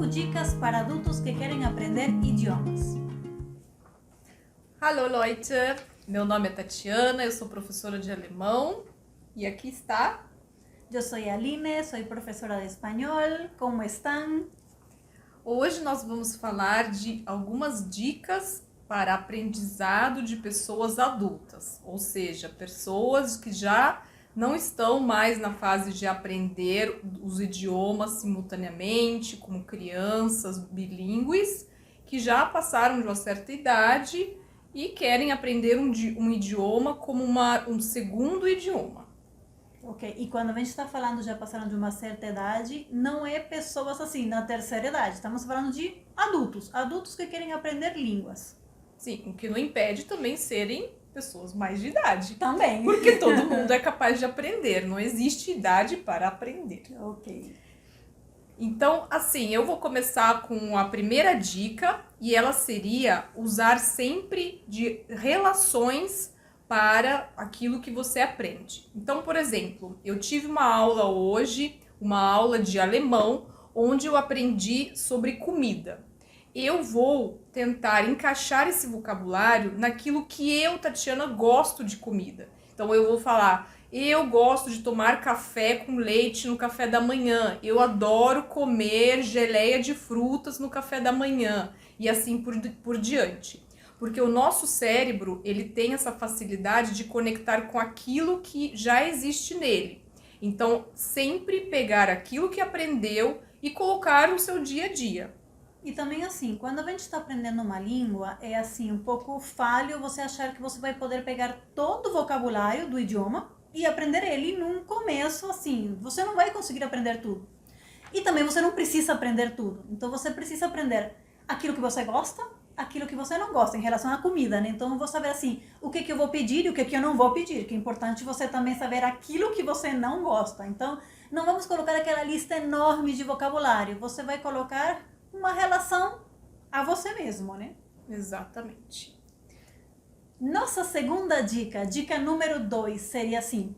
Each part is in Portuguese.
5 dicas para adultos que querem aprender idiomas. Hallo Leute, meu nome é Tatiana, eu sou professora de alemão e aqui está... Eu sou Aline, sou professora de espanhol. Como estão? Hoje nós vamos falar de algumas dicas para aprendizado de pessoas adultas, ou seja, pessoas que já não estão mais na fase de aprender os idiomas simultaneamente, como crianças bilíngues, que já passaram de uma certa idade e querem aprender um idioma como um segundo idioma. Ok, e quando a gente está falando já passaram de uma certa idade, não é pessoas assim, na terceira idade. Estamos falando de adultos que querem aprender línguas. Sim, o que não impede também serem pessoas mais de idade. Também. Porque todo mundo é capaz de aprender, não existe idade para aprender. Ok. Então, assim, eu vou começar com a primeira dica e ela seria usar sempre de relações para aquilo que você aprende. Então, por exemplo, eu tive uma aula hoje, uma aula de alemão, onde eu aprendi sobre comida. Eu vou tentar encaixar esse vocabulário naquilo que eu, Tatiana, gosto de comida. Então eu vou falar, eu gosto de tomar café com leite no café da manhã. Eu adoro comer geleia de frutas no café da manhã. E assim por diante. Porque o nosso cérebro, ele tem essa facilidade de conectar com aquilo que já existe nele. Então, sempre pegar aquilo que aprendeu e colocar no seu dia a dia. E também assim, quando a gente está aprendendo uma língua, é assim, um pouco falho você achar que você vai poder pegar todo o vocabulário do idioma e aprender ele num começo, assim, você não vai conseguir aprender tudo. E também você não precisa aprender tudo. Então você precisa aprender aquilo que você gosta, aquilo que você não gosta em relação à comida, né? Então eu vou saber assim, o que eu vou pedir e o que eu não vou pedir, que é importante você também saber aquilo que você não gosta. Então, não vamos colocar aquela lista enorme de vocabulário, você vai colocar uma relação a você mesmo, né? Exatamente. Nossa segunda dica número 2, seria assim: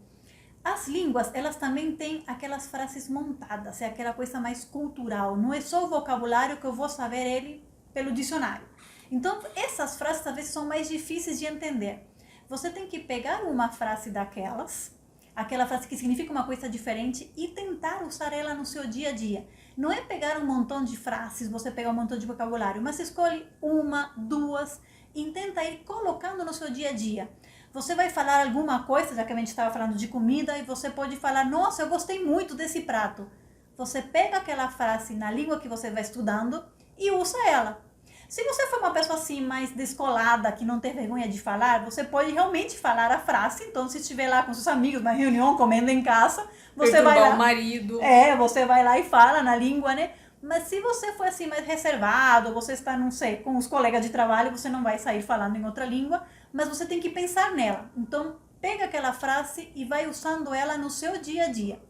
as línguas, elas também têm aquelas frases montadas, é aquela coisa mais cultural, não é só o vocabulário que eu vou saber ele pelo dicionário. Então, essas frases às vezes são mais difíceis de entender. Você tem que pegar uma frase daquelas, aquela frase que significa uma coisa diferente, e tentar usar ela no seu dia a dia. Não é pegar um montão de frases, você pegar um montão de vocabulário, mas escolhe uma, duas, e tenta ir colocando no seu dia a dia. Você vai falar alguma coisa, já que a gente estava falando de comida, e você pode falar, nossa, eu gostei muito desse prato. Você pega aquela frase na língua que você vai estudando e usa ela. Se você for uma pessoa assim mais descolada, que não tem vergonha de falar, você pode realmente falar a frase. Então, se estiver lá com seus amigos, na reunião, comendo em casa, você vai lá... o marido. Você vai lá e fala na língua, né? Mas se você for assim mais reservado, você está, não sei, com os colegas de trabalho, você não vai sair falando em outra língua, mas você tem que pensar nela. Então, pega aquela frase e vai usando ela no seu dia a dia.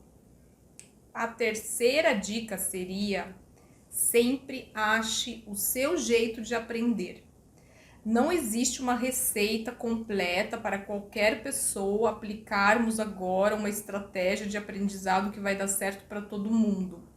A terceira dica seria: sempre ache o seu jeito de aprender. Não existe uma receita completa para qualquer pessoa aplicarmos agora uma estratégia de aprendizado que vai dar certo para todo mundo.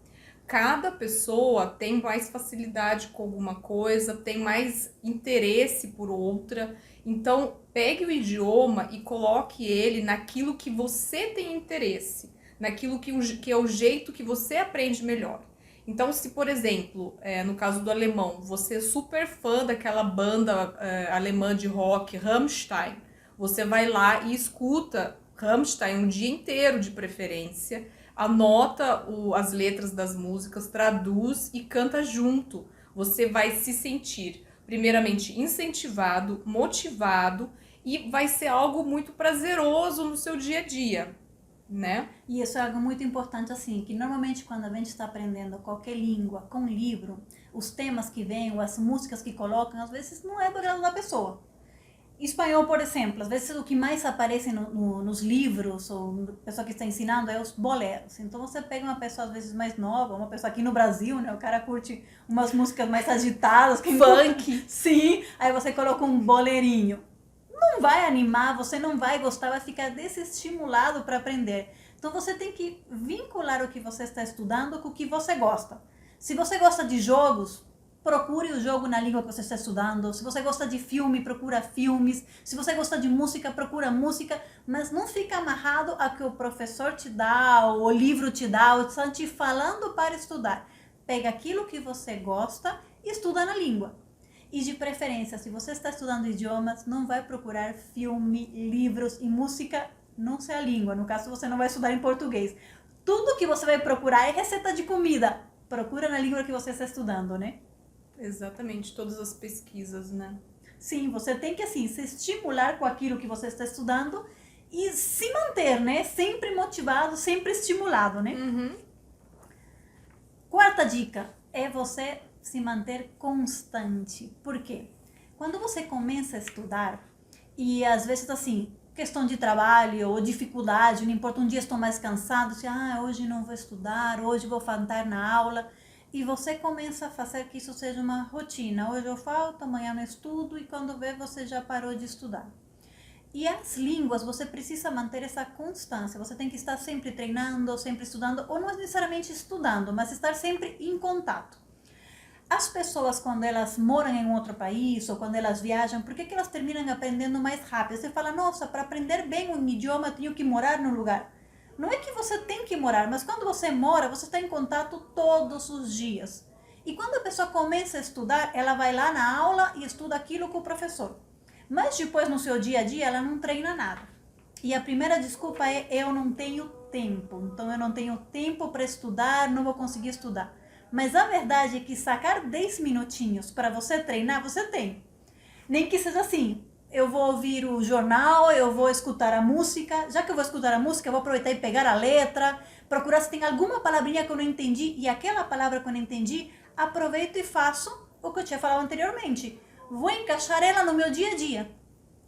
Cada pessoa tem mais facilidade com alguma coisa, tem mais interesse por outra. Então, pegue o idioma e coloque ele naquilo que você tem interesse, naquilo que é o jeito que você aprende melhor. Então, se, por exemplo, no caso do alemão, você é super fã daquela banda alemã de rock, Rammstein, você vai lá e escuta Rammstein um dia inteiro de preferência, anota as letras das músicas, traduz e canta junto. Você vai se sentir, primeiramente, incentivado, motivado e vai ser algo muito prazeroso no seu dia a dia, né? E isso é algo muito importante, assim, que normalmente quando a gente está aprendendo qualquer língua com livro, os temas que vêm, ou as músicas que colocam, às vezes não é do grado da pessoa. Espanhol, por exemplo, às vezes o que mais aparece nos livros, ou a pessoa que está ensinando, é os boleros. Então você pega uma pessoa às vezes mais nova, uma pessoa aqui no Brasil, né? O cara curte umas músicas mais agitadas. Funk. Sim, aí você coloca um boleirinho. Não vai animar, você não vai gostar, vai ficar desestimulado para aprender. Então você tem que vincular o que você está estudando com o que você gosta. Se você gosta de jogos, procure o jogo na língua que você está estudando. Se você gosta de filme, procura filmes. Se você gosta de música, procura música. Mas não fica amarrado a que o professor te dá, ou o livro te dá, ou estão te falando para estudar. Pega aquilo que você gosta e estuda na língua. E de preferência, se você está estudando idiomas, não vai procurar filme, livros e música, não sei a língua. No caso, você não vai estudar em português. Tudo que você vai procurar é receita de comida. Procura na língua que você está estudando, né? Exatamente, todas as pesquisas, né? Sim, você tem que, assim, se estimular com aquilo que você está estudando e se manter, né? Sempre motivado, sempre estimulado, né? Uhum. Quarta dica é você se manter constante. Por quê? Quando você começa a estudar, e às vezes, assim, questão de trabalho ou dificuldade, não importa, um dia estou mais cansado, assim, hoje não vou estudar, hoje vou faltar na aula. E você começa a fazer que isso seja uma rotina. Hoje eu falto, amanhã não estudo, e quando vê, você já parou de estudar. E as línguas, você precisa manter essa constância. Você tem que estar sempre treinando, sempre estudando, ou não necessariamente estudando, mas estar sempre em contato. As pessoas, quando elas moram em outro país, ou quando elas viajam, por que elas terminam aprendendo mais rápido? Você fala, nossa, para aprender bem um idioma, eu tenho que morar no lugar. Não é que você tem que morar, mas quando você mora, você está em contato todos os dias. E quando a pessoa começa a estudar, ela vai lá na aula e estuda aquilo com o professor. Mas depois, no seu dia a dia, ela não treina nada. E a primeira desculpa é, eu não tenho tempo. Então, eu não tenho tempo para estudar, não vou conseguir estudar. Mas a verdade é que sacar 10 minutinhos para você treinar, você tem. Nem que seja assim, eu vou ouvir o jornal, eu vou escutar a música. Já que eu vou escutar a música, eu vou aproveitar e pegar a letra, procurar se tem alguma palavrinha que eu não entendi, e aquela palavra que eu não entendi, aproveito e faço o que eu tinha falado anteriormente. Vou encaixar ela no meu dia a dia.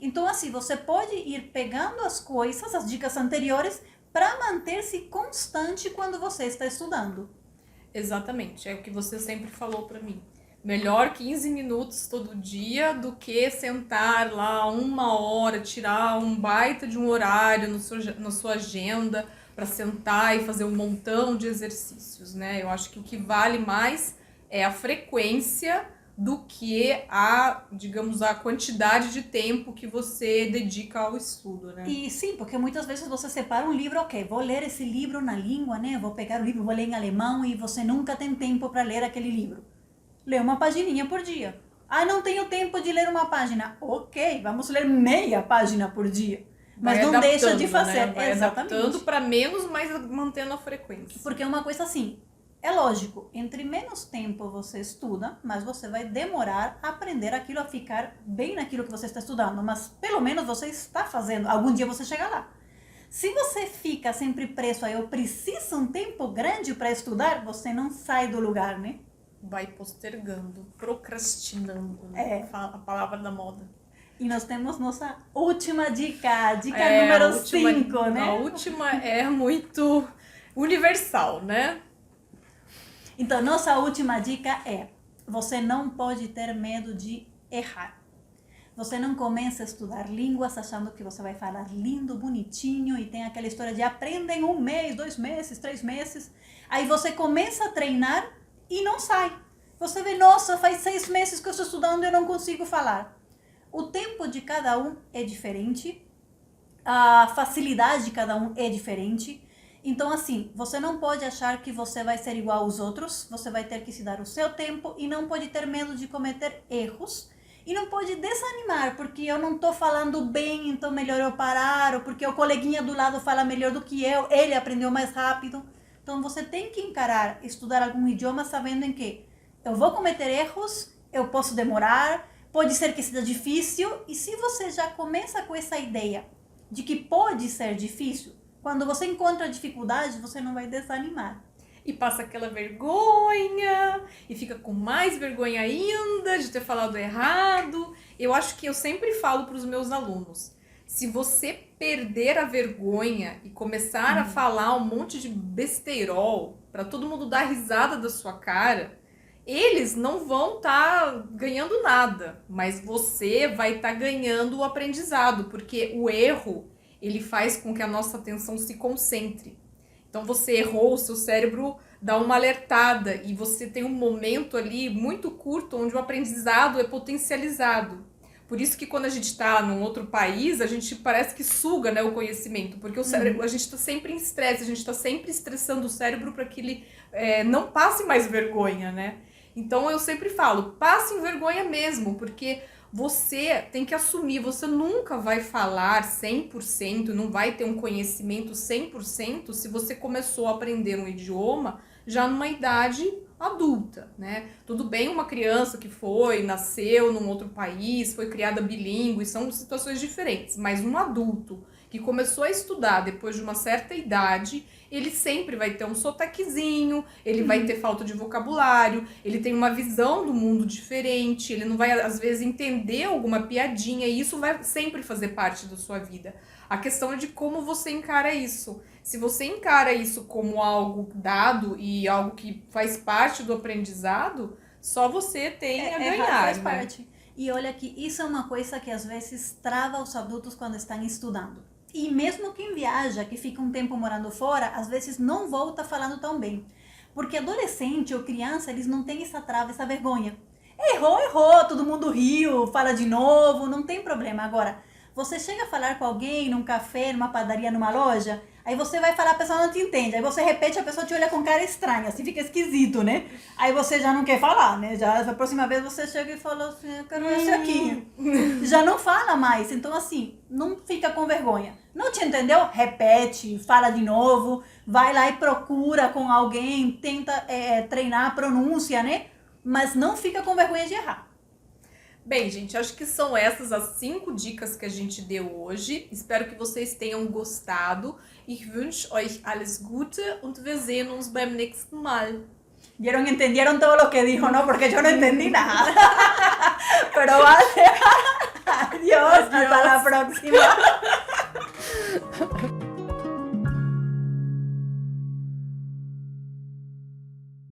Então, assim, você pode ir pegando as coisas, as dicas anteriores, para manter-se constante quando você está estudando. Exatamente, é o que você sempre falou para mim. Melhor 15 minutos todo dia do que sentar lá 1 hora, tirar um baita de um horário na sua agenda para sentar e fazer um montão de exercícios, né? Eu acho que o que vale mais é a frequência do que digamos, a quantidade de tempo que você dedica ao estudo, né? E sim, porque muitas vezes você separa um livro, ok, vou ler esse livro na língua, né? Vou pegar o livro, vou ler em alemão, e você nunca tem tempo para ler aquele livro. Lê uma pagininha por dia. Não tenho tempo de ler uma página. Ok, vamos ler meia página por dia. Mas não deixa de fazer. Né? Vai exatamente. Adaptando para menos, mas mantendo a frequência. Porque é uma coisa assim, é lógico, entre menos tempo você estuda, mais você vai demorar a aprender aquilo, a ficar bem naquilo que você está estudando. Mas pelo menos você está fazendo, algum dia você chega lá. Se você fica sempre preso a eu preciso um tempo grande para estudar, você não sai do lugar, né? Vai postergando, procrastinando, né? A palavra da moda. E nós temos nossa última dica, número 5, né? A última é muito universal, né? Então, nossa última dica é, você não pode ter medo de errar. Você não começa a estudar línguas achando que você vai falar lindo, bonitinho, e tem aquela história de aprenda em 1 mês, 2 meses, 3 meses. Aí você começa a treinar e não sai. Você vê, nossa, faz 6 meses que eu estou estudando e eu não consigo falar. O tempo de cada um é diferente, a facilidade de cada um é diferente. Então, assim, você não pode achar que você vai ser igual aos outros, você vai ter que se dar o seu tempo e não pode ter medo de cometer erros. E não pode desanimar, porque eu não estou falando bem, então melhor eu parar, ou porque o coleguinha do lado fala melhor do que eu, ele aprendeu mais rápido. Então, você tem que encarar, estudar algum idioma sabendo em que eu vou cometer erros, eu posso demorar, pode ser que seja difícil, e se você já começa com essa ideia de que pode ser difícil, quando você encontra dificuldade, você não vai desanimar. E passa aquela vergonha, e fica com mais vergonha ainda de ter falado errado. Eu acho que eu sempre falo para os meus alunos, se você perder a vergonha e começar a falar um monte de besteirol para todo mundo dar risada da sua cara, eles não vão estar ganhando nada, mas você vai estar ganhando o aprendizado, porque o erro, ele faz com que a nossa atenção se concentre. Então você errou, o seu cérebro dá uma alertada e você tem um momento ali muito curto onde o aprendizado é potencializado. Por isso que quando a gente está num outro país, a gente parece que suga, né, o conhecimento, porque o cérebro, a gente está sempre em estresse, a gente está sempre estressando o cérebro para que ele não passe mais vergonha, né? Então eu sempre falo, passe em vergonha mesmo, porque você tem que assumir, você nunca vai falar 100%, não vai ter um conhecimento 100% se você começou a aprender um idioma já numa idade adulta, né? Tudo bem uma criança que nasceu num outro país, foi criada bilíngue, são situações diferentes, mas um adulto que começou a estudar depois de uma certa idade, ele sempre vai ter um sotaquezinho, ele vai ter falta de vocabulário, ele tem uma visão do mundo diferente, ele não vai, às vezes, entender alguma piadinha, e isso vai sempre fazer parte da sua vida. A questão é de como você encara isso. Se você encara isso como algo dado e algo que faz parte do aprendizado, só você tem a ganhar, faz né? parte. E olha que isso é uma coisa que às vezes trava os adultos quando estão estudando. E mesmo quem viaja, que fica um tempo morando fora, às vezes não volta falando tão bem. Porque adolescente ou criança, eles não têm essa trava, essa vergonha. Errou, todo mundo riu, fala de novo, não tem problema. Agora, você chega a falar com alguém num café, numa padaria, numa loja, aí você vai falar, a pessoa não te entende. Aí você repete, a pessoa te olha com cara estranha, assim fica esquisito, né? Aí você já não quer falar, né? Já a próxima vez você chega e fala assim, eu quero esse aqui. Já não fala mais. Então, assim, não fica com vergonha. Não te entendeu? Repete, fala de novo, vai lá e procura com alguém, tenta treinar a pronúncia, né? Mas não fica com vergonha de errar. Bem, gente, acho que são essas as 5 dicas que a gente deu hoje. Espero que vocês tenham gostado. Ich wünsche euch alles Gute und wir sehen uns beim nächsten Mal. Entendieron todo lo que dijo, ¿no? Porque yo no entendí nada. Pero vale. Adiós, hasta la próxima.